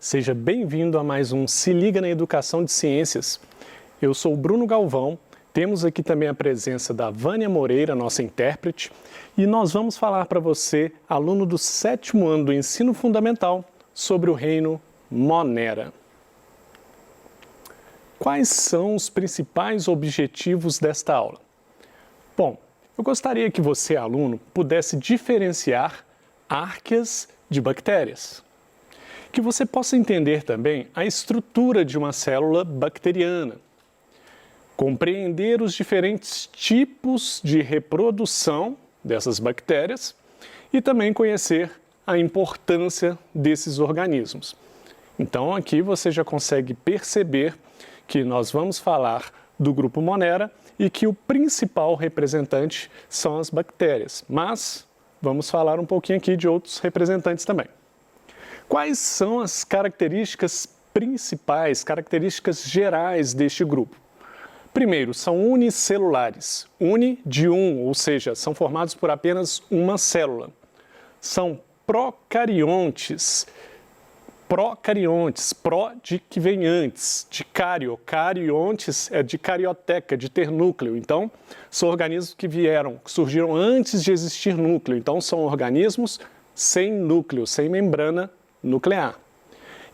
seja bem-vindo a mais um Se Liga na Educação de Ciências. Eu sou o Bruno Galvão, temos aqui também a presença da Vânia Moreira, nossa intérprete, e nós vamos falar para você, aluno do 7º ano do Ensino Fundamental, sobre o reino Monera. Quais são os principais objetivos desta aula? Bom, eu gostaria que você, aluno, pudesse diferenciar árqueas de bactérias. Que você possa entender também a estrutura de uma célula bacteriana. Compreender os diferentes tipos de reprodução dessas bactérias e também conhecer a importância desses organismos. Então, aqui você já consegue perceber que nós vamos falar do grupo Monera e que o principal representante são as bactérias, mas vamos falar um pouquinho aqui de outros representantes também. Quais são as características principais, características gerais deste grupo? Primeiro, são unicelulares, uni de um, ou seja, são formados por apenas uma célula. São procariontes, pró de que vem antes, de cário, cariontes é de carioteca, de ter núcleo. Então, são organismos que surgiram antes de existir núcleo. Então, são organismos sem núcleo, sem membrana nuclear.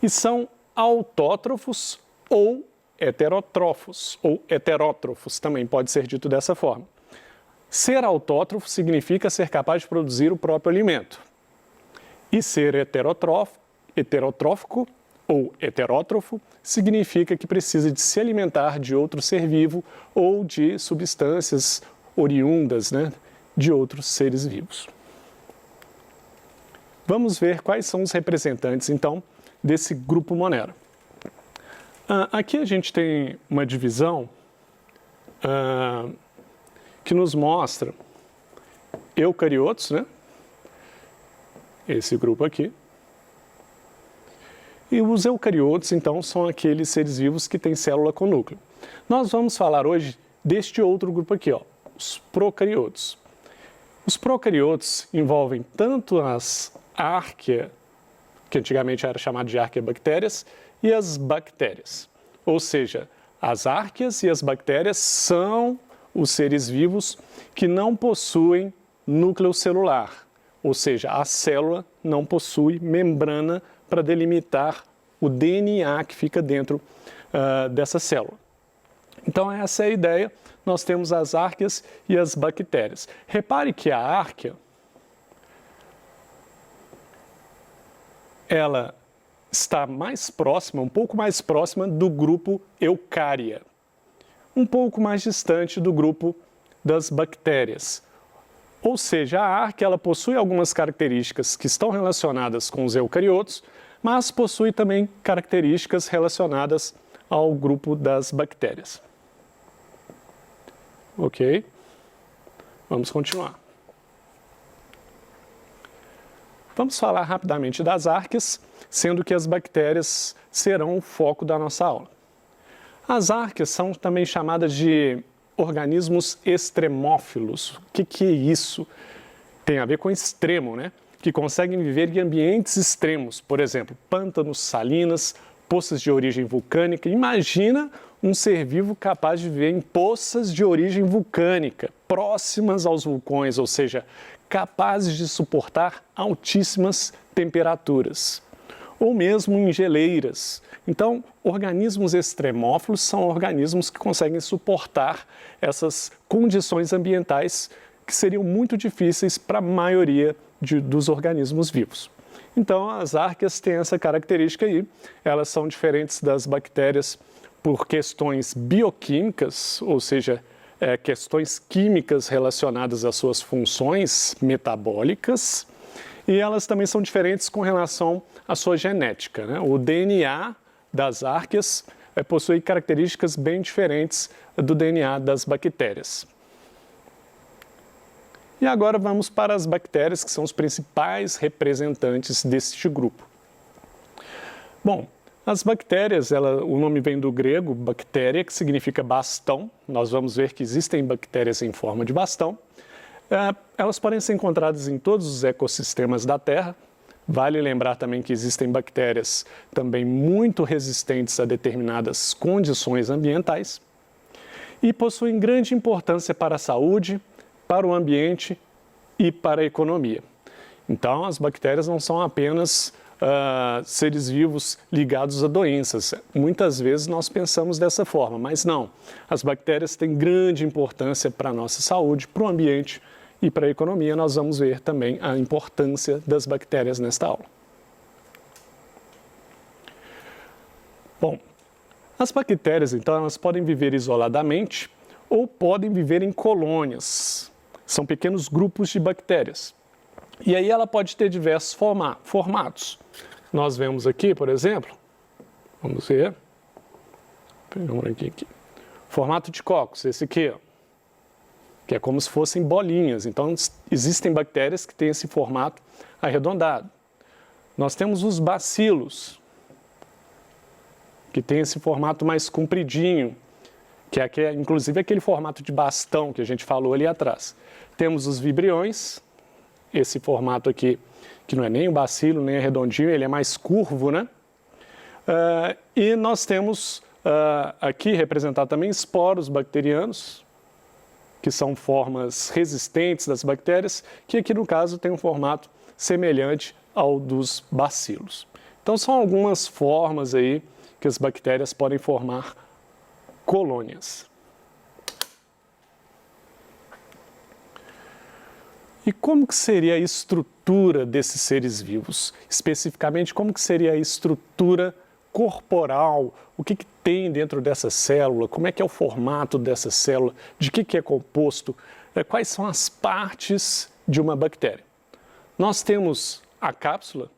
E são autótrofos ou heterótrofos, ou heterótrofos, também pode ser dito dessa forma. Ser autótrofo significa ser capaz de produzir o próprio alimento. E ser heterotrófico ou heterótrofo significa que precisa de se alimentar de outro ser vivo ou de substâncias oriundas, de outros seres vivos. Vamos ver quais são os representantes, então, desse grupo Monera. Aqui a gente tem uma divisão que nos mostra eucariotos, esse grupo aqui. E os eucariotos, então, são aqueles seres vivos que têm célula com núcleo. Nós vamos falar hoje deste outro grupo aqui, os procariotos. Os procariotos envolvem tanto as árqueas, que antigamente era chamado de arqueabactérias, e as bactérias. Ou seja, as árqueas e as bactérias são os seres vivos que não possuem núcleo celular. Ou seja, a célula não possui membrana para delimitar o DNA que fica dentro dessa célula. Então, essa é a ideia. Nós temos as árqueas e as bactérias. Repare que a árquea, ela está mais próxima, um pouco mais próxima do grupo Eucária, um pouco mais distante do grupo das bactérias. Ou seja, a árquea ela possui algumas características que estão relacionadas com os eucariotos, mas possui também características relacionadas ao grupo das bactérias. Ok? Vamos continuar. Vamos falar rapidamente das árqueas, sendo que as bactérias serão o foco da nossa aula. As árqueas são também chamadas de organismos extremófilos. O que é isso? Tem a ver com extremo, que conseguem viver em ambientes extremos, por exemplo, pântanos, salinas, poças de origem vulcânica. Imagina um ser vivo capaz de viver em poças de origem vulcânica, próximas aos vulcões, ou seja, capazes de suportar altíssimas temperaturas, ou mesmo em geleiras. Então, organismos extremófilos são organismos que conseguem suportar essas condições ambientais que seriam muito difíceis para a maioria dos organismos vivos. Então, as árqueas têm essa característica aí. Elas são diferentes das bactérias por questões bioquímicas, ou seja, questões químicas relacionadas às suas funções metabólicas, e elas também são diferentes com relação à sua genética. O DNA das árqueas possui características bem diferentes do DNA das bactérias. E agora vamos para as bactérias, que são os principais representantes deste grupo. Bom, as bactérias, o nome vem do grego, bactéria, que significa bastão. Nós vamos ver que existem bactérias em forma de bastão. Elas podem ser encontradas em todos os ecossistemas da Terra, Vale lembrar também que existem bactérias também muito resistentes a determinadas condições ambientais e possuem grande importância para a saúde, para o ambiente e para a economia. Então, as bactérias não são apenas seres vivos ligados a doenças. Muitas vezes nós pensamos dessa forma, mas não. As bactérias têm grande importância para a nossa saúde, para o ambiente e para a economia. Nós vamos ver também a importância das bactérias nesta aula. Bom, as bactérias, então, elas podem viver isoladamente ou podem viver em colônias. São pequenos grupos de bactérias. E aí ela pode ter diversos formatos. Nós vemos aqui, por exemplo, vamos ver, pegamos aqui. Formato de cocos, esse aqui, ó, que é como se fossem bolinhas. Então, existem bactérias que têm esse formato arredondado. Nós temos os bacilos, que tem esse formato mais compridinho, que é inclusive aquele formato de bastão que a gente falou ali atrás. Temos os vibriões, esse formato aqui, que não é nem o bacilo, nem é redondinho, ele é mais curvo, né? E nós temos aqui representado também esporos bacterianos, que são formas resistentes das bactérias, que aqui no caso tem um formato semelhante ao dos bacilos. Então são algumas formas aí que as bactérias podem formar colônias. E como que seria a estrutura desses seres vivos? Especificamente, como que seria a estrutura corporal? O que tem dentro dessa célula? Como é que é o formato dessa célula? De que é composto? Quais são as partes de uma bactéria? Nós temos a cápsula.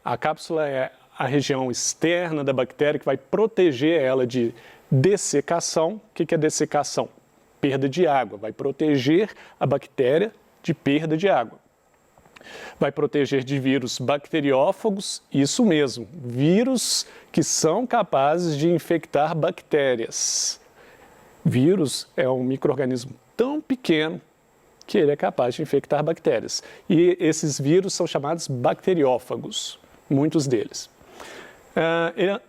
A cápsula é a região externa da bactéria que vai proteger ela de dessecação. O que é dessecação? Perda de água. Vai proteger a bactéria de perda de água. Vai proteger de vírus bacteriófagos, isso mesmo, vírus que são capazes de infectar bactérias. Vírus é um micro-organismo tão pequeno que ele é capaz de infectar bactérias. E esses vírus são chamados bacteriófagos, muitos deles.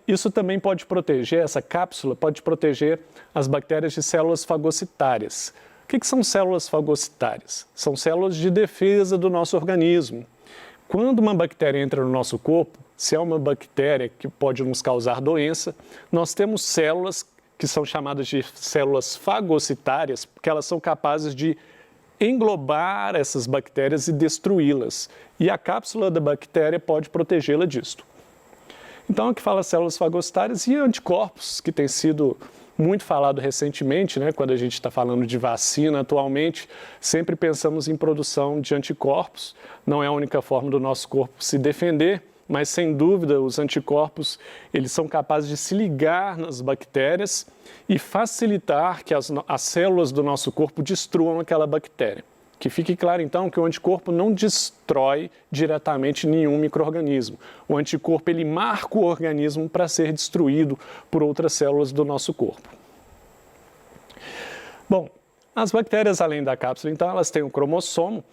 Isso também pode proteger, essa cápsula pode proteger as bactérias de células fagocitárias. O que são células fagocitárias? São células de defesa do nosso organismo. Quando uma bactéria entra no nosso corpo, se é uma bactéria que pode nos causar doença, nós temos células que são chamadas de células fagocitárias, porque elas são capazes de englobar essas bactérias e destruí-las. E a cápsula da bactéria pode protegê-la disto. Então, aqui fala células fagocitárias e anticorpos, que tem sido muito falado recentemente, né? Quando a gente está falando de vacina atualmente, sempre pensamos em produção de anticorpos. Não é a única forma do nosso corpo se defender, mas sem dúvida os anticorpos eles são capazes de se ligar nas bactérias e facilitar que as células do nosso corpo destruam aquela bactéria. Que fique claro, então, que o anticorpo não destrói diretamente nenhum micro-organismo. O anticorpo, ele marca o organismo para ser destruído por outras células do nosso corpo. Bom, as bactérias, além da cápsula, então, elas têm um cromossomo,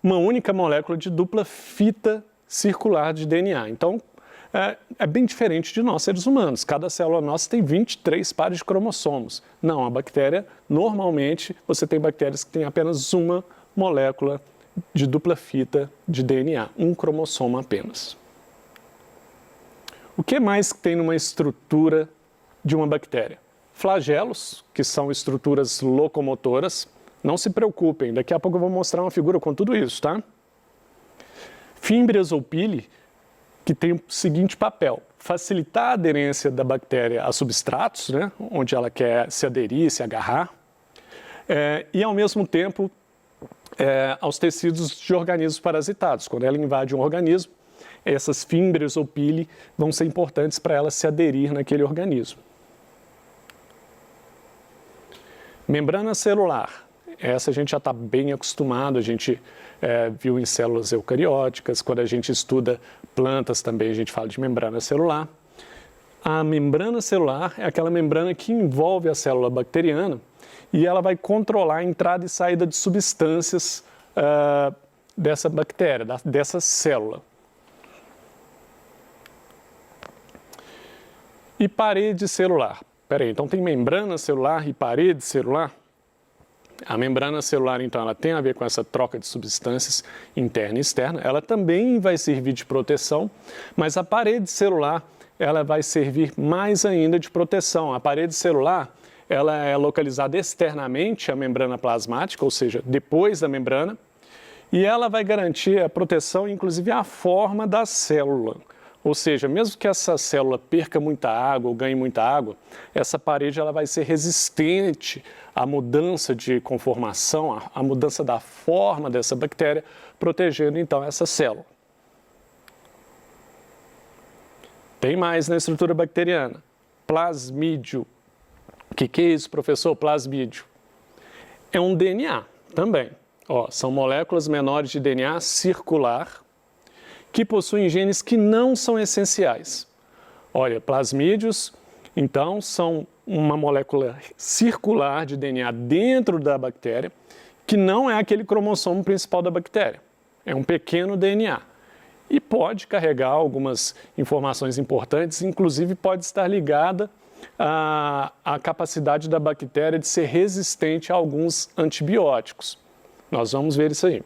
uma única molécula de dupla fita circular de DNA. Então, é bem diferente de nós, seres humanos. Cada célula nossa tem 23 pares de cromossomos. Não, a bactéria, normalmente, você tem bactérias que têm apenas uma molécula de dupla fita de DNA, um cromossomo apenas. O que mais tem numa estrutura de uma bactéria? Flagelos, que são estruturas locomotoras. Não se preocupem, daqui a pouco eu vou mostrar uma figura com tudo isso, tá? Fímbrias ou pili, que tem o seguinte papel: facilitar a aderência da bactéria a substratos, né, onde ela quer se aderir, se agarrar, e ao mesmo tempo aos tecidos de organismos parasitados. Quando ela invade um organismo, essas fímbrias ou pili vão ser importantes para ela se aderir naquele organismo. Membrana celular. Essa a gente já está bem acostumado, a gente viu em células eucarióticas, quando a gente estuda plantas também a gente fala de membrana celular. A membrana celular é aquela membrana que envolve a célula bacteriana e ela vai controlar a entrada e saída de substâncias dessa bactéria, dessa célula. E parede celular. Peraí, então tem membrana celular e parede celular? A membrana celular, então, ela tem a ver com essa troca de substâncias interna e externa. Ela também vai servir de proteção, mas a parede celular, ela vai servir mais ainda de proteção. A parede celular, ela é localizada externamente à membrana plasmática, ou seja, depois da membrana, e ela vai garantir a proteção, inclusive a forma da célula. Ou seja, mesmo que essa célula perca muita água ou ganhe muita água, essa parede ela vai ser resistente à mudança de conformação, à mudança da forma dessa bactéria, protegendo então essa célula. Tem mais na estrutura bacteriana. Plasmídio. O que é isso, professor? Plasmídio. É um DNA também. São moléculas menores de DNA circular que possuem genes que não são essenciais. Olha, plasmídios, então, são uma molécula circular de DNA dentro da bactéria, que não é aquele cromossomo principal da bactéria. É um pequeno DNA. E pode carregar algumas informações importantes, inclusive pode estar ligada à capacidade da bactéria de ser resistente a alguns antibióticos. Nós vamos ver isso aí.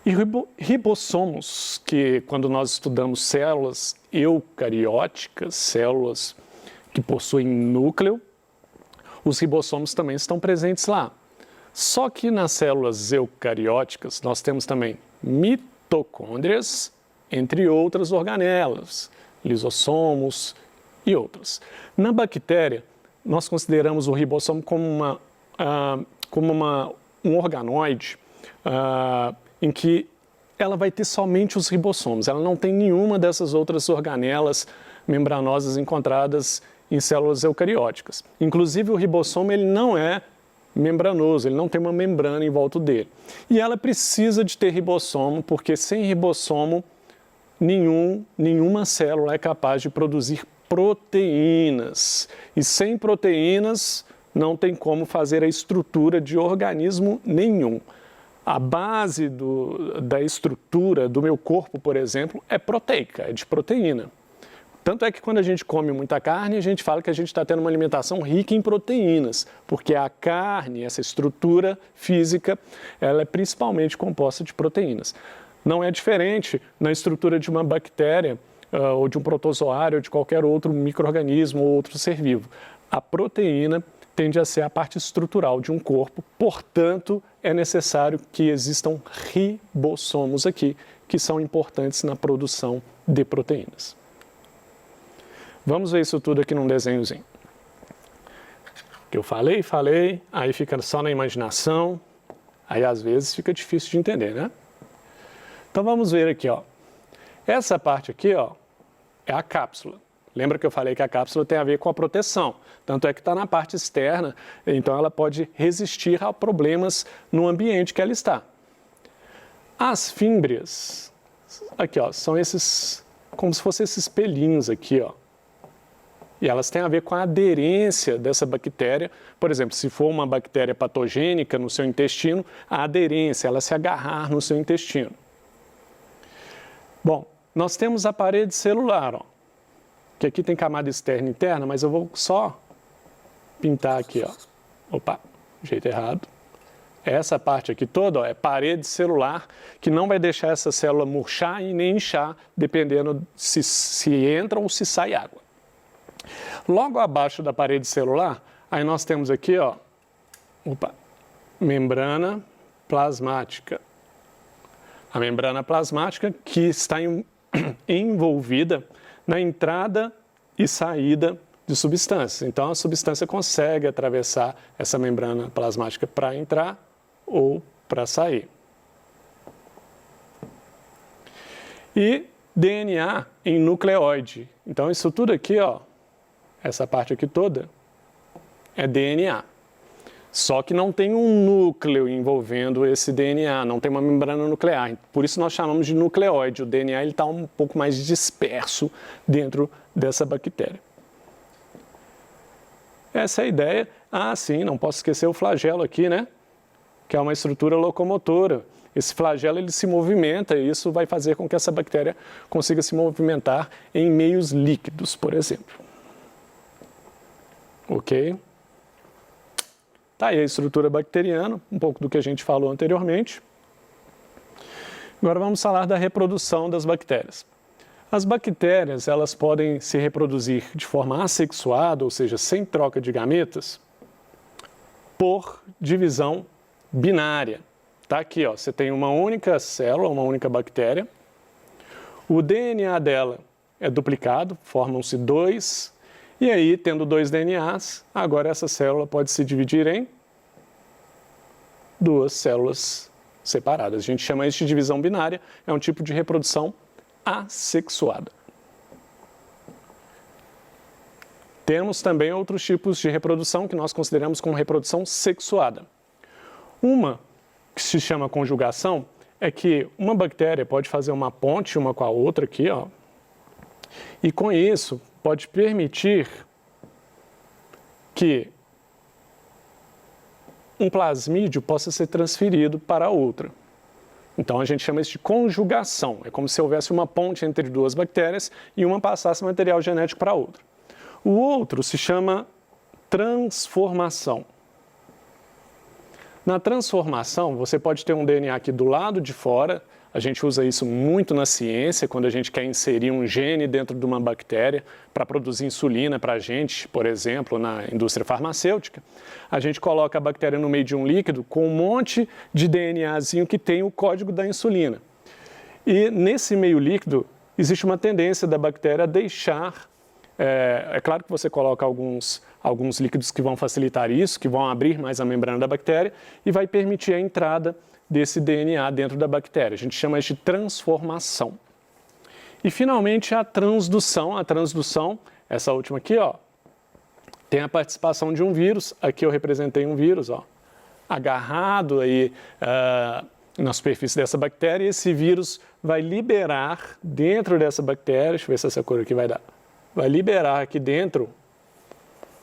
E ribossomos, que quando nós estudamos células eucarióticas, células que possuem núcleo, os ribossomos também estão presentes lá. Só que nas células eucarióticas nós temos também mitocôndrias, entre outras organelas, lisossomos e outras. Na bactéria, nós consideramos o ribossomo como um organoide em que ela vai ter somente os ribossomos, ela não tem nenhuma dessas outras organelas membranosas encontradas em células eucarióticas. Inclusive o ribossomo ele não é membranoso, ele não tem uma membrana em volta dele. E ela precisa de ter ribossomo, porque sem ribossomo nenhuma célula é capaz de produzir proteínas. E sem proteínas não tem como fazer a estrutura de organismo nenhum. A base da estrutura do meu corpo, por exemplo, é proteica, é de proteína. Tanto é que quando a gente come muita carne, a gente fala que a gente está tendo uma alimentação rica em proteínas, porque a carne, essa estrutura física, ela é principalmente composta de proteínas. Não é diferente na estrutura de uma bactéria, ou de um protozoário, ou de qualquer outro micro-organismo ou outro ser vivo. A proteína tende a ser a parte estrutural de um corpo, portanto, é necessário que existam ribossomos aqui, que são importantes na produção de proteínas. Vamos ver isso tudo aqui num desenhozinho. Que eu falei, aí fica só na imaginação, aí às vezes fica difícil de entender, né? Então vamos ver aqui, ó. Essa parte aqui, ó, é a cápsula. Lembra que eu falei que a cápsula tem a ver com a proteção, tanto é que está na parte externa, então ela pode resistir a problemas no ambiente que ela está. As fímbrias, aqui ó, são esses, como se fossem esses pelinhos aqui, ó. E elas têm a ver com a aderência dessa bactéria. Por exemplo, se for uma bactéria patogênica no seu intestino, a aderência, ela se agarrar no seu intestino. Bom, nós temos a parede celular, ó. Que aqui tem camada externa e interna, mas eu vou só pintar aqui, ó. Opa, jeito errado. Essa parte aqui toda, ó, é parede celular, que não vai deixar essa célula murchar e nem inchar, dependendo se entra ou se sai água. Logo abaixo da parede celular, aí nós temos aqui, ó, membrana plasmática. A membrana plasmática que está envolvida na entrada e saída de substâncias. Então, a substância consegue atravessar essa membrana plasmática para entrar ou para sair. E DNA em nucleóide. Então, isso tudo aqui, ó, essa parte aqui toda, é DNA. Só que não tem um núcleo envolvendo esse DNA, não tem uma membrana nuclear. Por isso nós chamamos de nucleóide. O DNA está um pouco mais disperso dentro dessa bactéria. Essa é a ideia. Ah, sim, não posso esquecer o flagelo aqui, né? Que é uma estrutura locomotora. esse flagelo ele se movimenta e isso vai fazer com que essa bactéria consiga se movimentar em meios líquidos, por exemplo. Ok? Tá aí a estrutura bacteriana, um pouco do que a gente falou anteriormente. Agora vamos falar da reprodução das bactérias. As bactérias, elas podem se reproduzir de forma assexuada, ou seja, sem troca de gametas, por divisão binária. Tá aqui, ó, você tem uma única célula, uma única bactéria. O DNA dela é duplicado, formam-se dois. E aí, tendo dois DNAs, agora essa célula pode se dividir em duas células separadas. A gente chama isso de divisão binária, é um tipo de reprodução assexuada. Temos também outros tipos de reprodução que nós consideramos como reprodução sexuada. Uma que se chama conjugação é que uma bactéria pode fazer uma ponte uma com a outra aqui, ó, e com isso pode permitir que um plasmídio possa ser transferido para a outra. Então a gente chama isso de conjugação. É como se houvesse uma ponte entre duas bactérias e uma passasse material genético para a outra. O outro se chama transformação. Na transformação, você pode ter um DNA aqui do lado de fora. A gente usa isso muito na ciência, quando a gente quer inserir um gene dentro de uma bactéria para produzir insulina para a gente, por exemplo, na indústria farmacêutica. A gente coloca a bactéria no meio de um líquido com um monte de DNAzinho que tem o código da insulina. E nesse meio líquido, existe uma tendência da bactéria a deixar... É claro que você coloca alguns líquidos que vão facilitar isso, que vão abrir mais a membrana da bactéria e vai permitir a entrada desse DNA dentro da bactéria. A gente chama isso de transformação. E, finalmente, a transdução. A transdução, essa última aqui, ó, tem a participação de um vírus. Aqui eu representei um vírus, ó, agarrado aí, na superfície dessa bactéria. E esse vírus vai liberar dentro dessa bactéria, deixa eu ver se essa cor aqui vai dar, vai liberar aqui dentro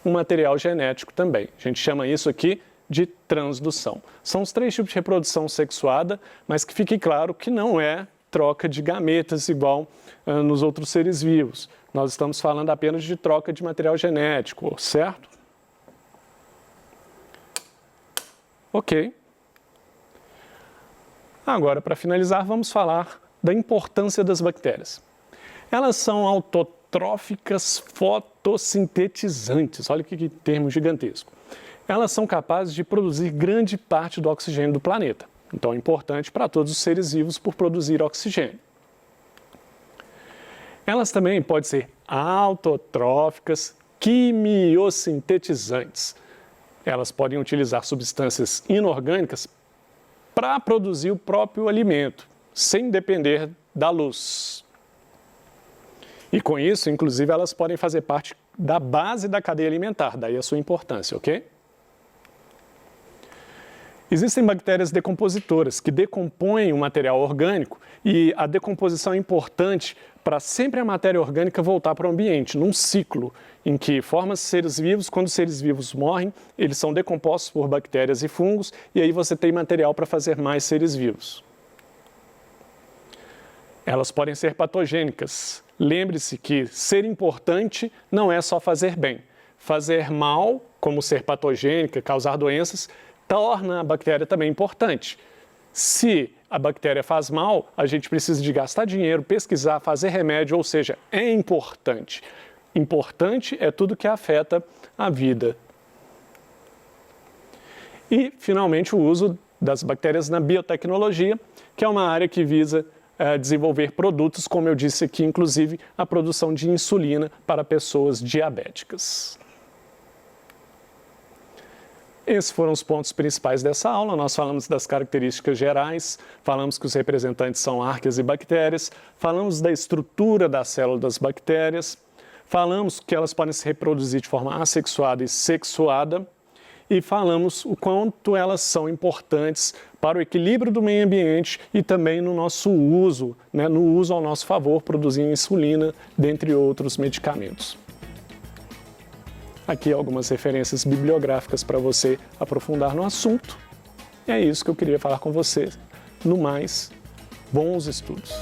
um material genético também. A gente chama isso aqui de transdução. São os três tipos de reprodução sexuada, mas que fique claro que não é troca de gametas igual nos outros seres vivos. Nós estamos falando apenas de troca de material genético, certo? Ok. Agora, para finalizar, vamos falar da importância das bactérias. Elas são autotróficas fotossintetizantes. Olha que termo gigantesco. Elas são capazes de produzir grande parte do oxigênio do planeta. Então é importante para todos os seres vivos por produzir oxigênio. Elas também podem ser autotróficas quimiosintetizantes. Elas podem utilizar substâncias inorgânicas para produzir o próprio alimento, sem depender da luz. E com isso, inclusive, elas podem fazer parte da base da cadeia alimentar, daí a sua importância, ok? Existem bactérias decompositoras que decompõem o material orgânico e a decomposição é importante para sempre a matéria orgânica voltar para o ambiente, num ciclo em que forma-se seres vivos, quando os seres vivos morrem, eles são decompostos por bactérias e fungos e aí você tem material para fazer mais seres vivos. Elas podem ser patogênicas. Lembre-se que ser importante não é só fazer bem. Fazer mal, como ser patogênica, causar doenças, torna a bactéria também importante. Se a bactéria faz mal, a gente precisa de gastar dinheiro, pesquisar, fazer remédio, ou seja, é importante. Importante é tudo que afeta a vida. E, finalmente, o uso das bactérias na biotecnologia, que é uma área que visa desenvolver produtos, como eu disse aqui, inclusive a produção de insulina para pessoas diabéticas. Esses foram os pontos principais dessa aula. Nós falamos das características gerais, falamos que os representantes são arqueias e bactérias, falamos da estrutura da célula das bactérias, falamos que elas podem se reproduzir de forma assexuada e sexuada, e falamos o quanto elas são importantes para o equilíbrio do meio ambiente e também no nosso uso, no uso ao nosso favor, produzindo insulina, dentre outros medicamentos. Aqui algumas referências bibliográficas para você aprofundar no assunto. E é isso que eu queria falar com você No mais, bons estudos!